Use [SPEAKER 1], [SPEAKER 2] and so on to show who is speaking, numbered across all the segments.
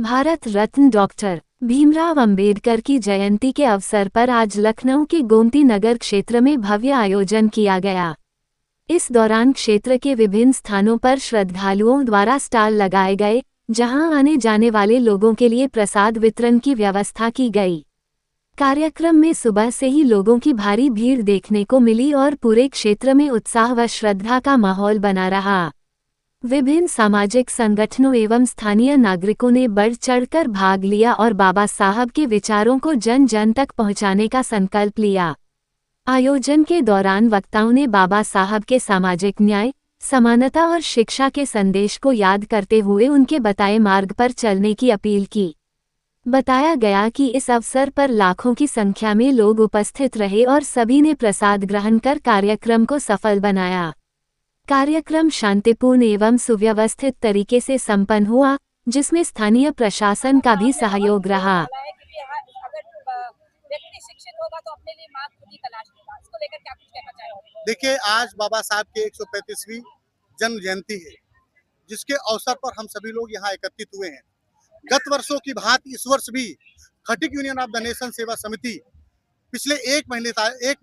[SPEAKER 1] Bharat Ratna doctor Bhimrao Ambedkar की जयंती के अवसर पर आज लखनऊ के गोमती नगर क्षेत्र में भव्य आयोजन किया गया। इस दौरान क्षेत्र के विभिन्न स्थानों पर श्रद्धालुओं द्वारा स्टॉल लगाए गए, जहां आने जाने वाले लोगों के लिए प्रसाद वितरण की व्यवस्था की गई। कार्यक्रम में सुबह से ही लोगों की भारी भीड़ देखने को मिली और पूरे क्षेत्र में उत्साह व श्रद्धा का माहौल बना रहा। विभिन्न सामाजिक संगठनों एवं स्थानीय नागरिकों ने बढ़ चढ़कर भाग लिया और बाबा साहब के विचारों को जन जन तक पहुंचाने का संकल्प लिया। आयोजन के दौरान वक्ताओं ने बाबा साहब के सामाजिक न्याय, समानता और शिक्षा के संदेश को याद करते हुए उनके बताए मार्ग पर चलने की अपील की। बताया गया कि इस अवसर पर लाखों की संख्या में लोग उपस्थित रहे और सभी ने प्रसाद ग्रहण कर कार्यक्रम को सफल बनाया। कार्यक्रम शांतिपूर्ण एवं सुव्यवस्थित तरीके से संपन्न हुआ, जिसमें स्थानीय प्रशासन का भी सहयोग रहा।
[SPEAKER 2] देखिए, आज बाबा साहब के 135वीं जन्म जयंती है, जिसके अवसर पर हम सभी लोग यहाँ एकत्रित हुए हैं। गत वर्षों की भांति इस वर्ष भी खटिक यूनियन ऑफ द नेशन सेवा समिति पिछले एक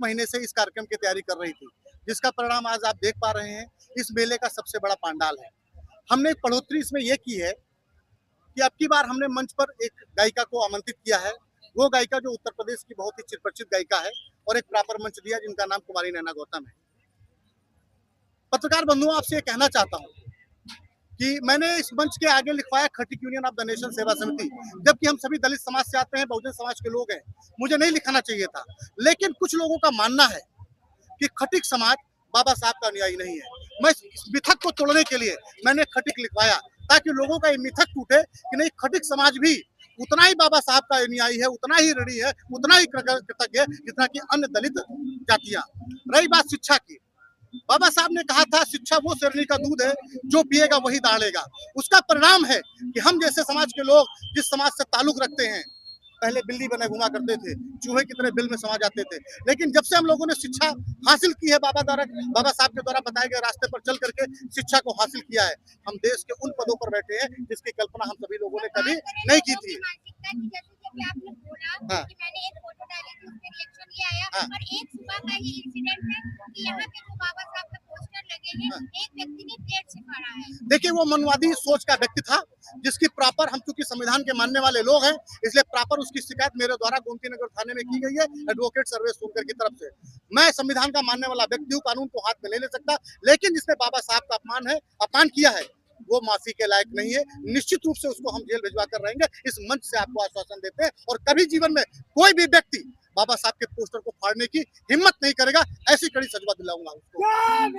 [SPEAKER 2] महीने से इस कार्यक्रम की तैयारी कर रही थी, जिसका परिणाम आज आप देख पा रहे हैं। इस मेले का सबसे बड़ा पंडाल है। हमने एक बढ़ोतरी इसमें यह की है कि अब की बार हमने मंच पर एक गायिका को आमंत्रित किया है। वो गायिका जो उत्तर प्रदेश की बहुत ही चिरपरिचित गायिका है, और एक प्रॉपर मंच दिया जिनका नाम कुमारी नैना गौतम है। पत्रकार बंधुओं, आपसे ये कहना चाहता हूँ कि मैंने इस मंच के आगे लिखवाया खटिक यूनियन ऑफ द नेशन सेवा समिति, जबकि हम सभी दलित समाज से आते हैं, बहुजन समाज के लोग हैं। मुझे नहीं लिखाना चाहिए था, लेकिन कुछ लोगों का मानना है कि खटिक समाज बाबा साहब का अनुयायी नहीं है। मैं इस मिथक को तोड़ने के लिए मैंने खटिक लिखवाया, ताकि लोगों का ये मिथक टूटे कि नहीं, खटिक समाज भी उतना ही बाबा साहब का अनुयायी है, उतना ही ऋणी है, उतना ही कृतज्ञ है जितना कि अन्य दलित जातियां। रही बात शिक्षा की, बाबा साहब ने कहा था, शिक्षा वो शेरनी का दूध है जो पिएगा वही दहाड़ेगा। उसका परिणाम है कि हम जैसे समाज के लोग जिस समाज से ताल्लुक रखते हैं, पहले बिल्ली बने घुमा करते थे, चूहे की तरह बिल में समा जाते थे, लेकिन जब से हम लोगों ने शिक्षा हासिल की है, बाबा साहब के द्वारा बताए गए रास्ते पर चल करके शिक्षा को हासिल किया है, हम देश के उन पदों पर बैठे हैं जिसकी कल्पना हम सभी लोगों ने कभी नहीं की थी।
[SPEAKER 3] आपने बोला
[SPEAKER 2] हाँ।
[SPEAKER 3] कि मैंने एक फोटो डाली थी, उसपे रिएक्शन ये आया।
[SPEAKER 2] हाँ।
[SPEAKER 3] और एक सुबह का ही इंसिडेंट है कि यहाँ पे जो बाबा साहब का पोस्टर लगे हैं,
[SPEAKER 2] हाँ।
[SPEAKER 3] एक व्यक्ति ने पेट से फाड़ा है।
[SPEAKER 2] देखिए, वो मनवादी सोच का व्यक्ति था, जिसकी प्रॉपर, हम चूंकि संविधान के मानने वाले लोग हैं, इसलिए प्रॉपर उसकी शिकायत मेरे द्वारा गोमती नगर थाने में की गई है, एडवोकेट सर्वेश सोनकर की तरफ से। मैं संविधान का मानने वाला व्यक्ति हूँ, कानून को हाथ में ले सकता, लेकिन जिसने बाबा साहब का अपमान किया है, वो माफी के लायक नहीं है। निश्चित रूप से उसको हम जेल भिजवा कर रहेंगे। इस मंच से आपको आश्वासन देते हैं, और कभी जीवन में कोई भी व्यक्ति बाबा साहब के पोस्टर को फाड़ने की हिम्मत नहीं करेगा। ऐसी कड़ी सजवा दिलाऊंगा उसको।